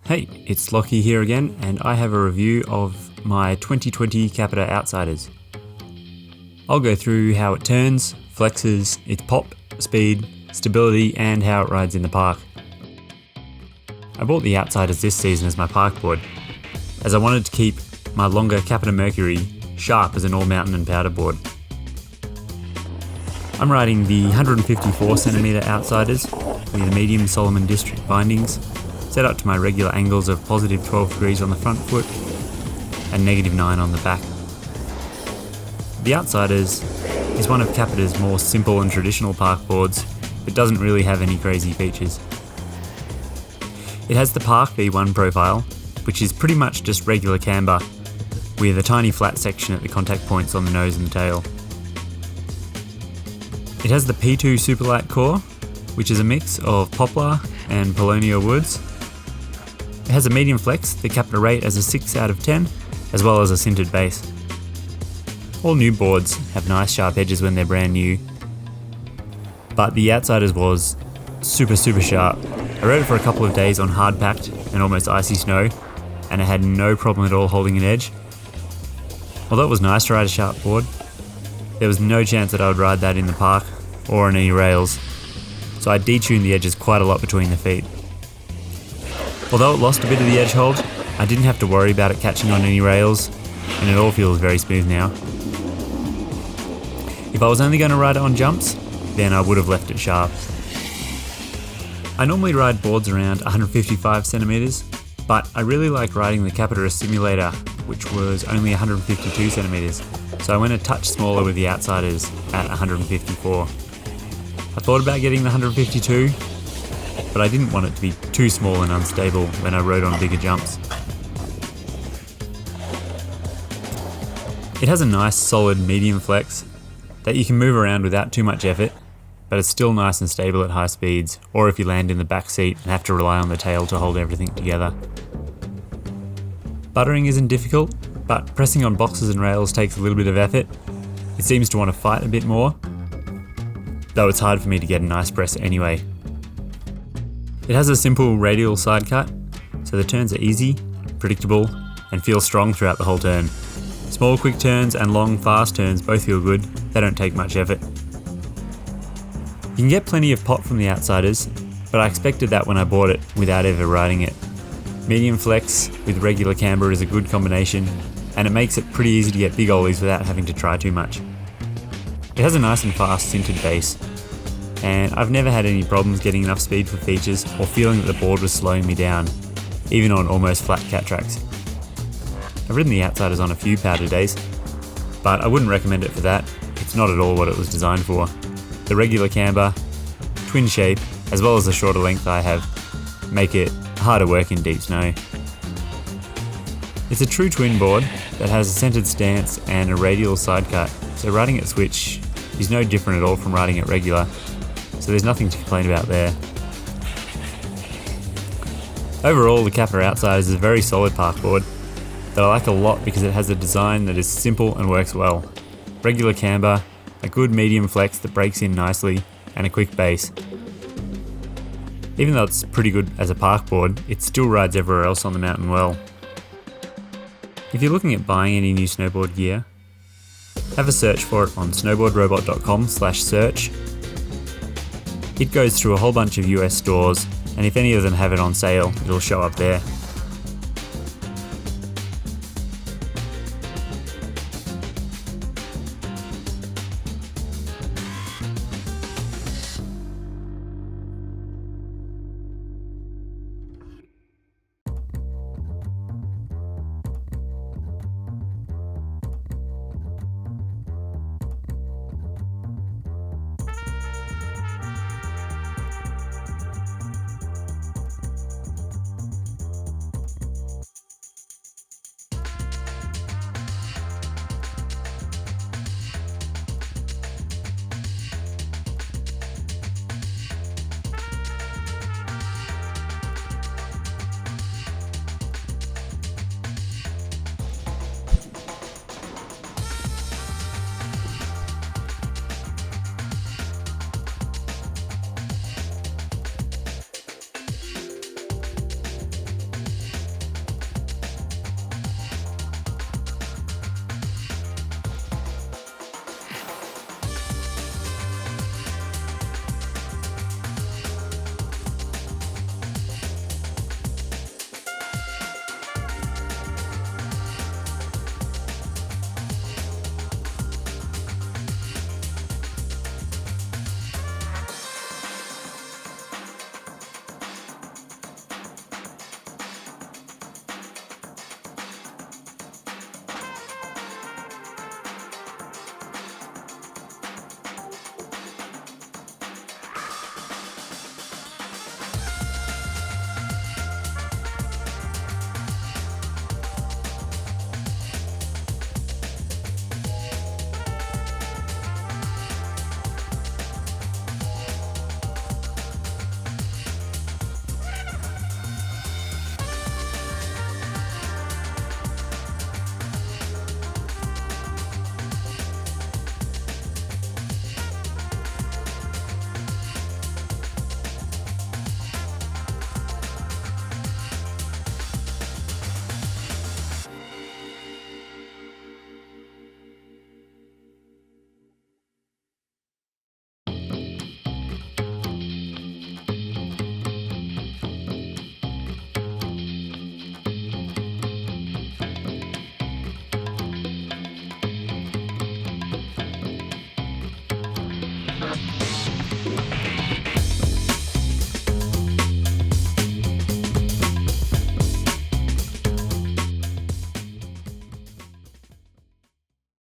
Hey, it's Lockie here again, and I have a review of my 2020 Capita Outsiders. I'll go through how it turns, flexes, its pop, speed, stability, and how it rides in the park. I bought the Outsiders this season as my park board, as I wanted to keep my longer Capita Mercury sharp as an all-mountain and powder board. I'm riding the 154cm Outsiders with medium Solomon district bindings, set up to my regular angles of positive 12 degrees on the front foot and negative 9 on the back. The Outsiders is one of Capita's more simple and traditional park boards. It doesn't really have any crazy features. It has the Park V1 profile, which is pretty much just regular camber, with a tiny flat section at the contact points on the nose and the tail. It has the P2 Superlight core, which is a mix of poplar and paulownia woods. It has a medium flex that Capita rate as a 6 out of 10, as well as a sintered base. All new boards have nice sharp edges when they're brand new, but the Outsiders was super sharp. I rode it for a couple of days on hard packed and almost icy snow, and I had no problem at all holding an edge. Although it was nice to ride a sharp board, there was no chance that I would ride that in the park or on any rails, so I detuned the edges quite a lot between the feet. Although it lost a bit of the edge hold, I didn't have to worry about it catching on any rails, and it all feels very smooth now. If I was only going to ride it on jumps, then I would have left it sharp. I normally ride boards around 155cm, but I really like riding the Capita Simulator, which was only 152cm, so I went a touch smaller with the Outsiders at 154. I thought about getting the 152, but I didn't want it to be too small and unstable when I rode on bigger jumps. It has a nice solid medium flex that you can move around without too much effort, but it's still nice and stable at high speeds, or if you land in the back seat and have to rely on the tail to hold everything together. Buttering isn't difficult, but pressing on boxes and rails takes a little bit of effort. It seems to want to fight a bit more, though it's hard for me to get a nice press anyway. It has a simple radial side cut, so the turns are easy, predictable, and feel strong throughout the whole turn. Small quick turns and long fast turns both feel good, they don't take much effort. You can get plenty of pop from the Outsiders, but I expected that when I bought it without ever riding it. Medium flex with regular camber is a good combination, and it makes it pretty easy to get big ollies without having to try too much. It has a nice and fast sintered base, and I've never had any problems getting enough speed for features or feeling that the board was slowing me down, even on almost flat cat tracks. I've ridden the Outsiders on a few powder days, but I wouldn't recommend it for that. It's not at all what it was designed for. The regular camber, twin shape, as well as the shorter length I have, make it hard to work in deep snow. It's a true twin board that has a centered stance and a radial side cut, so riding it switch is no different at all from riding it regular, so there's nothing to complain about there. Overall, the Capita Outsiders is a very solid park board that I like a lot because it has a design that is simple and works well. Regular camber, a good medium flex that breaks in nicely, and a quick base. Even though it's pretty good as a park board, it still rides everywhere else on the mountain well. If you're looking at buying any new snowboard gear, have a search for it on snowboardrobot.com/search. It goes through a whole bunch of US stores, and if any of them have it on sale, it'll show up there.